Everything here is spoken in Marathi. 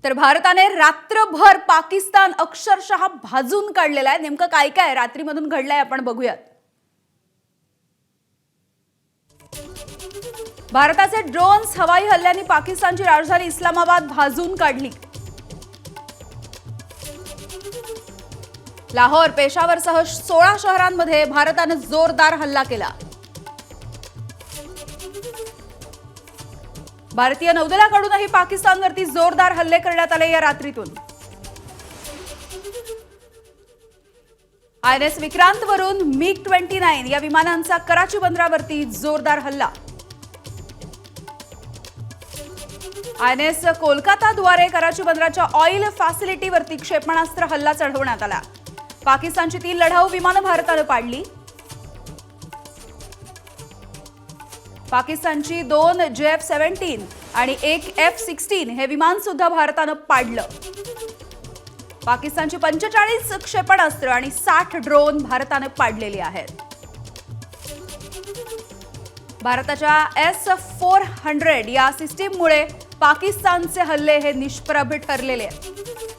तर भारताने रात्रभर पाकिस्तान अक्षरशः भाजून काढलेला आहे। नेमकं काय काय रात्रीमधून घडलंय आपण बघूयात। भारताचे ड्रोन्स हवाई हल्ल्यांनी पाकिस्तानची राजधानी इस्लामाबाद भाजून काढली। लाहोर, पेशावरसह 16 शहरांमध्ये भारताने जोरदार हल्ला केला। भारतीय नौदलाकडूनही पाकिस्तानवरती जोरदार हल्ले करण्यात आले या रात्रीतून। INS विक्रांतवरून MiG-29 या विमानांचा कराची बंदरावरती जोरदार हल्ला। INS कोलकाताद्वारे कराची बंदराच्या ऑइल फॅसिलिटीवरती क्षेपणास्त्र हल्ला चढवण्यात आला। पाकिस्तानची 3 लढाऊ विमानं भारताने पाडली। पाकिस्तानची 2 JF-17 आणि 1 F-16 हे विमान सुद्धा भारताने पाडलं। पाकिस्तानची 45 क्षेपणास्त्र आणि 60 ड्रोन भारताने पाडलेली आहेत। भारताच्या S-400 या सिस्टीममुळे पाकिस्तानचे हल्ले हे निष्प्रभ ठरलेले आहेत।